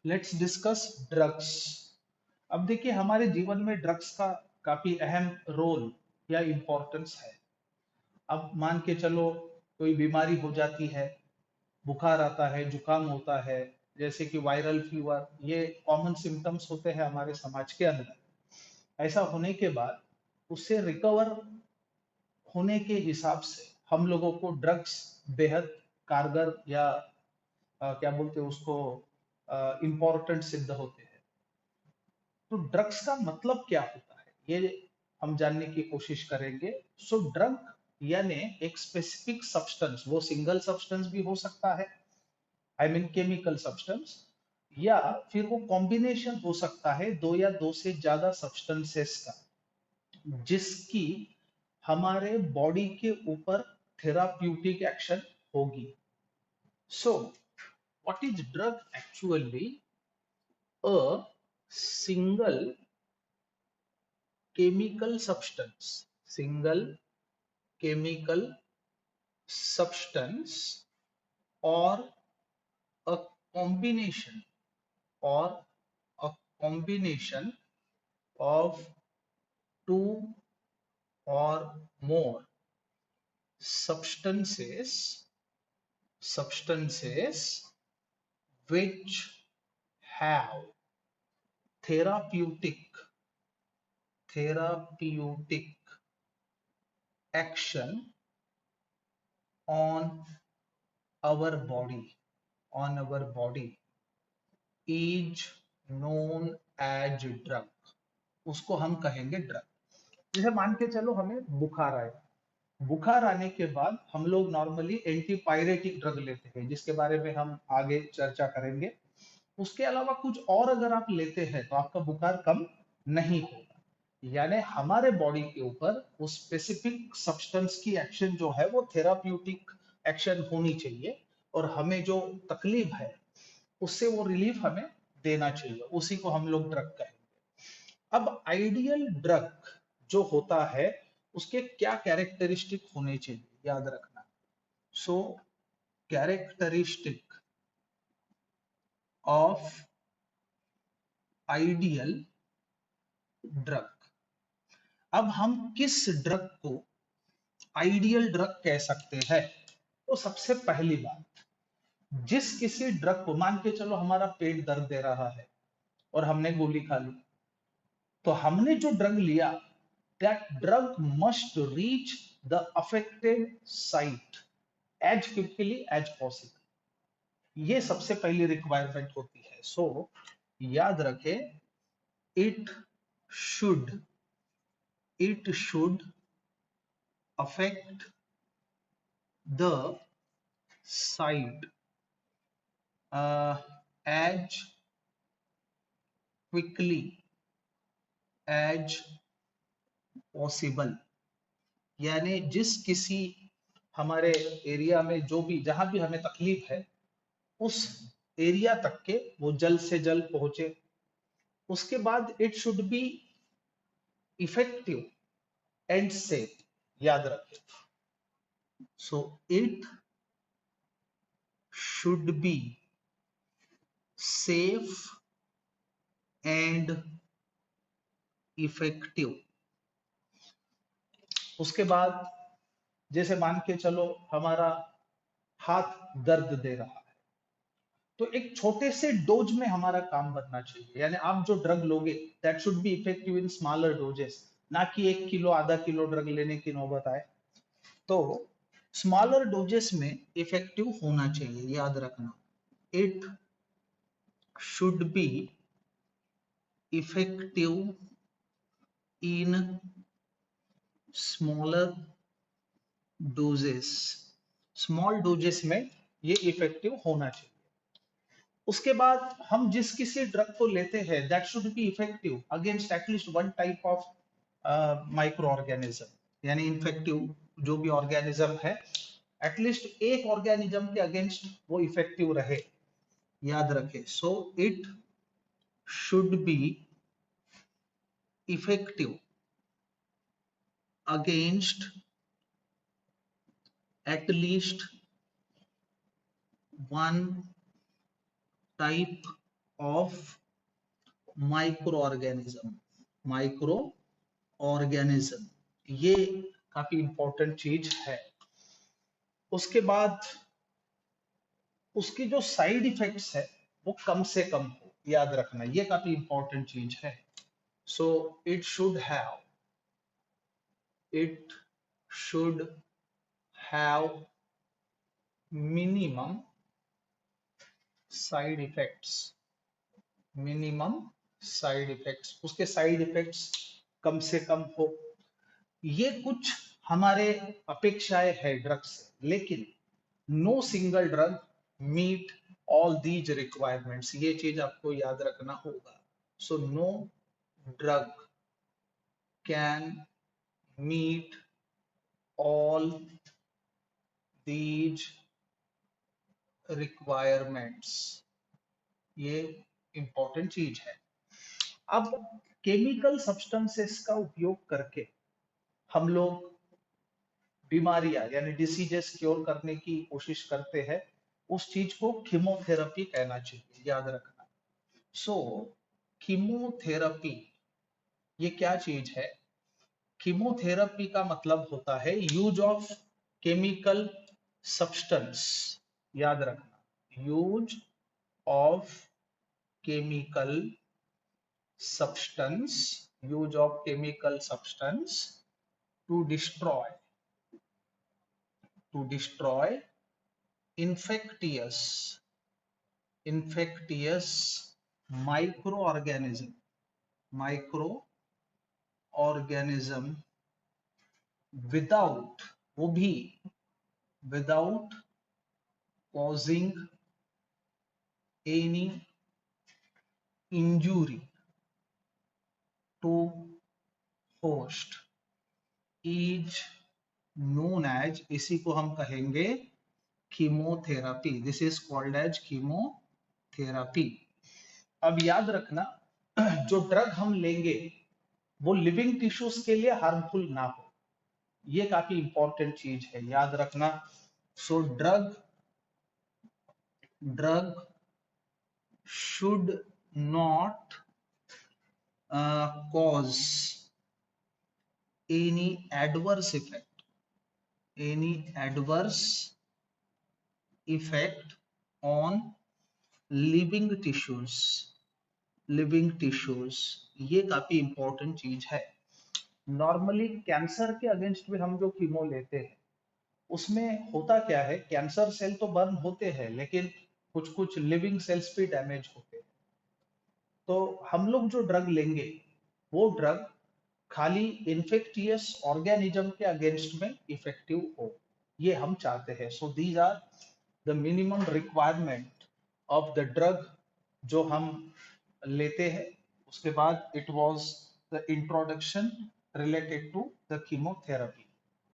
Let's discuss drugs. अब देखिए हमारे जीवन में ड्रग्स का काफी अहम रोल या इम्पोर्टेंस है। अब मान के चलो कोई बीमारी हो जाती है, बुखार आता है, जुकाम होता है, जैसे कि वायरल फीवर, ये कॉमन सिम्टम्स होते हैं हमारे समाज के अंदर। ऐसा होने के बाद उससे रिकवर होने के हिसाब से हम लोगों को ड्रग्स बेहद कारगर या क्या बोलते हैं उसको, इम्पोर्टेंट सिद्ध होते हैं। तो ड्रग्स का मतलब क्या होता है ये हम जानने की कोशिश करेंगे। सो ड्रग यानी एक स्पेसिफिक सब्सटेंस, वो सिंगल सब्सटेंस भी हो सकता है, आई मीन केमिकल सब्सटेंस, या फिर वो कॉम्बिनेशन हो सकता है दो या दो से ज्यादा सब्सटेंसेस का, जिसकी हमारे बॉडी के ऊपर थेराप्यूटिक एक्शन होगी। So what is drug actually? A single chemical substance, single chemical substance, or a combination, or a combination of two or more substances which have therapeutic therapeutic action on our body on our body, is known as drug। उसको हम कहेंगे drug. जैसे मान के चलो हमें बुखार आया, बुखार आने के बाद हम लोग नॉर्मली एंटीपायरेटिक ड्रग लेते हैं, जिसके बारे में हम आगे चर्चा करेंगे। उसके अलावा कुछ और अगर आप लेते हैं तो आपका बुखार कम नहीं होगा। यानी हमारे बॉडी के ऊपर उस स्पेसिफिक सब्सटेंस की एक्शन जो है वो थेराप्यूटिक एक्शन होनी चाहिए, और हमें जो तकलीफ है उससे वो रिलीफ हमें देना चाहिए, उसी को हम लोग ड्रग कहेंगे। अब आइडियल ड्रग जो होता है उसके क्या कैरेक्टरिस्टिक होने चाहिए, याद रखना। सो कैरेक्टरिस्टिक ऑफ आइडियल ड्रग। अब हम किस ड्रग को आइडियल ड्रग कह सकते हैं? तो सबसे पहली बात, जिस किसी ड्रग को, मान के चलो हमारा पेट दर्द दे रहा है और हमने गोली खा ली, तो हमने जो ड्रग लिया, that drug must reach the affected site as quickly as possible। ये सबसे पहली रिक्वायरमेंट होती है। सो याद रखें, it should it should affect the site as quickly as possible। यानी जिस किसी हमारे एरिया में जो भी, जहां भी हमें तकलीफ है, उस एरिया तक के वो जल्द से जल्द पहुंचे। उसके बाद it should be effective and safe, याद रखें। So it should be safe and effective. उसके बाद जैसे मान के चलो हमारा हाथ दर्द दे रहा है, तो एक छोटे से डोज में हमारा काम बनना चाहिए। यानी आप जो ड्रग लोगे, that should be effective in smaller doses, ना कि 1 किलो आधा किलो ड्रग लेने की नौबत आए। तो स्मॉलर डोजेस में इफेक्टिव होना चाहिए, याद रखना। It should be effective in smaller doses, small doses में ये इफेक्टिव होना चाहिए। उसके बाद हम जिस किसी ड्रग को लेते हैं, that should be effective against at least one type of micro organism. यानी इन्फेक्टिव जो भी ऑर्गेनिज्म है, एटलीस्ट एक ऑर्गेनिज्म के अगेंस्ट वो इफेक्टिव रहे, याद रखे। So it should be effective against at least one type of micro organism, micro organism, ये काफी इंपॉर्टेंट चीज है। उसके बाद उसकी जो साइड इफेक्ट्स है वो कम से कम हो, याद रखना, ये काफी इंपॉर्टेंट चीज है। So it should have, it should have minimum side effects, minimum side effects, उसके साइड इफेक्ट्स कम से कम हो। ये कुछ हमारे अपेक्षाएं है ड्रग से, लेकिन no single drug meet all these requirements, ये चीज आपको याद रखना होगा। So no drug can meet all these requirements, ये इंपॉर्टेंट चीज है। अब केमिकल सब्सटेंसेस का उपयोग करके हम लोग बीमारियां यानी डिसीजेस क्योर करने की कोशिश करते हैं, उस चीज को कीमोथेरेपी कहना चाहिए, याद रखना। सो कीमोथेरेपी ये क्या चीज है? कीमोथेरेपी का मतलब होता है यूज ऑफ केमिकल सब्सटेंस, याद रखना, use of chemical substance, use of chemical substance to destroy infectious microorganism without, वो भी without causing any injury to host is known as, इसी को हम कहेंगे chemotherapy. This is called as chemotherapy. अब याद रखना, जो ड्रग हम लेंगे वो लिविंग टिश्यूज के लिए हार्मफुल ना हो, ये काफी इंपॉर्टेंट चीज है, याद रखना। So drug should not cause any adverse effect, any adverse effect on living tissues, living tissues, ये काफी इंपॉर्टेंट चीज है। नॉर्मली कैंसर के अगेंस्ट में हम जो कीमो लेते हैं उसमें होता क्या है, कैंसर सेल तो बर्न होते हैं लेकिन कुछ कुछ लिविंग सेल्स भी डैमेज होते हैं। तो हम लोग जो ड्रग लेंगे वो ड्रग खाली इन्फेक्टियस ऑर्गेनिज्म के अगेंस्ट में इफेक्टिव हो, ये हम चाहते हैं। So these are the minimum requirement of the drug जो हम लेते हैं। उसके बाद it was the introduction related to the chemotherapy.